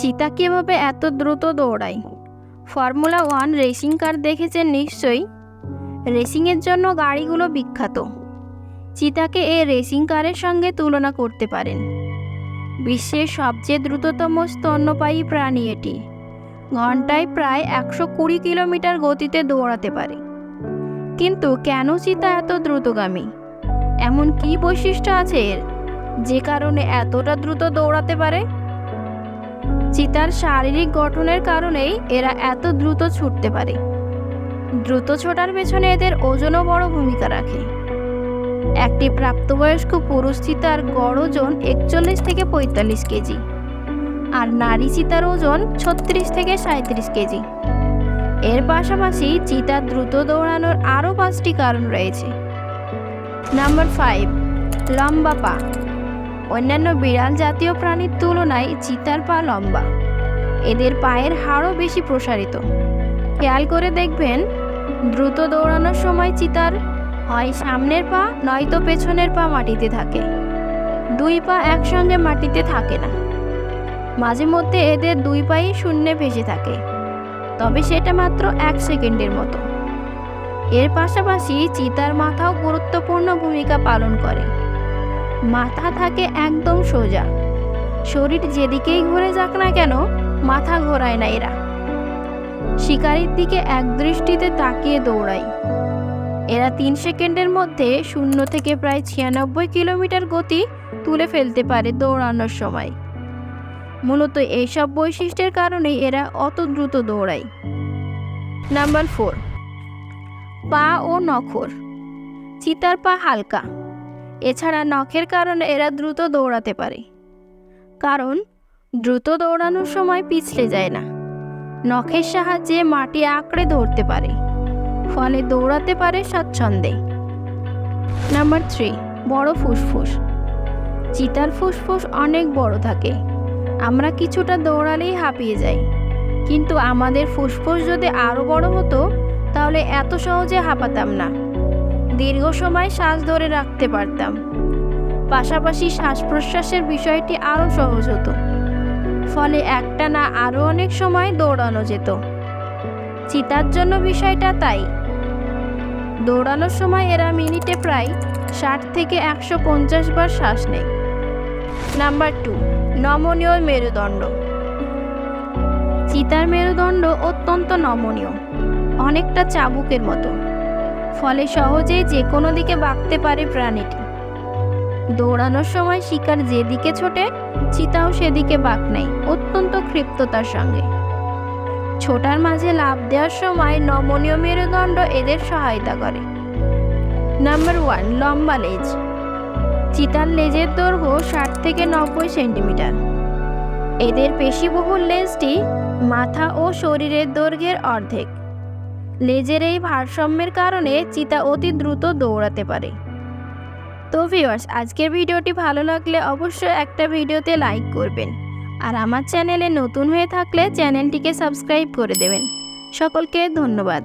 চিতা কিভাবে এত দ্রুত দৌড়ায়? ফর্মুলা 1 রেসিং কার দেখেছেন নিশ্চয়ই। রেসিংয়ের জন্য গাড়িগুলো বিখ্যাত। চিতাকে এই রেসিং কারের সঙ্গে তুলনা করতে পারেন। বিশ্বের সবচেয়ে দ্রুততম স্তন্যপায়ী প্রাণী এটি। ঘন্টায় প্রায় 120 কিলোমিটার গতিতে দৌড়াতে পারে। কিন্তু কেন চিতা এত দ্রুতগামী? এমন কী বৈশিষ্ট্য আছে এর, যে কারণে এতটা দ্রুত দৌড়াতে পারে? চিতার শারীরিক গঠনের কারণেই এরা এত দ্রুত ছুটতে পারে। দ্রুত ছোটার পেছনে এদের ওজনও বড় ভূমিকা রাখে। একটি প্রাপ্তবয়স্ক পুরুষ চিতার গড় ওজন 41 থেকে 45 কেজি, আর নারী চিতার ওজন 36 থেকে 37 কেজি। এর পাশাপাশি চিতার দ্রুত দৌড়ানোর আরও 5টি কারণ রয়েছে। নাম্বার 5, লম্বা পা। অন্যান্য বিড়াল জাতীয় প্রাণীর তুলনায় চিতার পা লম্বা। এদের পায়ের হাড়ও বেশি প্রসারিত। খেয়াল করে দেখবেন, দ্রুত দৌড়ানোর সময় চিতার হয় সামনের পা নয়তো পেছনের পা মাটিতে থাকে। দুই পা একসঙ্গে মাটিতে থাকে না। মাঝে মধ্যে এদের দুই পাই শূন্যে ভেসে থাকে, তবে সেটা মাত্র 1 সেকেন্ডের মতো। এর পাশাপাশি চিতার মাথাও গুরুত্বপূর্ণ ভূমিকা পালন করে। মাথা থাকে একদম সোজা। শরীর যেদিকেই ঘুরে যাক না কেন, মাথা ঘোরায় না এরা। শিকারীর দিকে একদৃষ্টিতে তাকিয়ে দৌড়ায়। এরা 3 সেকেন্ডের মধ্যে 0 থেকে প্রায় 96 কিলোমিটার গতি তুলে ফেলতে পারে দৌড়ানোর সময়। মূলত এইসব বৈশিষ্ট্যের কারণেই এরা অত দ্রুত দৌড়ায়। নাম্বার 4, পা ও নখর। চিতার পা হালকা। এছাড়া নখের কারণে এরা দ্রুত দৌড়াতে পারে। কারণ দ্রুত দৌড়ানোর সময় পিছলে যায় না। নখের সাহায্যে মাটি আঁকড়ে ধরতে পারে, ফলে দৌড়াতে পারে স্বচ্ছন্দে। নাম্বার 3, বড় ফুসফুস। চিতার ফুসফুস অনেক বড় থাকে। আমরা কিছুটা দৌড়ালেই হাঁপিয়ে যাই, কিন্তু আমাদের ফুসফুস যদি আরও বড় হতো তাহলে এত সহজে হাঁপাতাম না। দীর্ঘ সময় শ্বাস ধরে রাখতে পারতাম। পাশাপাশি শ্বাস প্রশ্বাসের বিষয়টি আরও সহজ হতো, ফলে একটানা আরও অনেক সময় দৌড়ানো যেত। চিতার জন্য বিষয়টা তাই। দৌড়ানোর সময় এরা মিনিটে প্রায় 60 থেকে 150 বার শ্বাস নেয়। নাম্বার 2, নমনীয় মেরুদণ্ড। চিতার মেরুদণ্ড অত্যন্ত নমনীয়, অনেকটা চাবুকের মতো। ফলে সহজেই যে কোনো দিকে বাঁকতে পারে প্রাণীটি। দৌড়ানোর সময় শিকার যেদিকে ছোটে, চিতাও সেদিকে বাঁক নেয় অত্যন্ত ক্ষিপ্রতার সঙ্গে। ছোটার মাঝে লাফ দেওয়ার সময় নমনীয় মেরুদণ্ড এদের সহায়তা করে। নাম্বার 1, লম্বা লেজ। চিতার লেজের দৈর্ঘ্য 60 থেকে 90 সেন্টিমিটার। এদের পেশিবহুল লেজটি মাথা ও শরীরের দৈর্ঘ্যের অর্ধেক। লেজের এই ভারসাম্যের কারণে চিতা অতি দ্রুত দৌড়াতে পারে। তো ভিউয়ার্স, আজকের ভিডিওটি ভালো লাগলে অবশ্যই একটা ভিডিওতে লাইক করবেন, আর আমার চ্যানেলে নতুন হয়ে থাকলে চ্যানেলটিকে সাবস্ক্রাইব করে দেবেন। সকলকে ধন্যবাদ।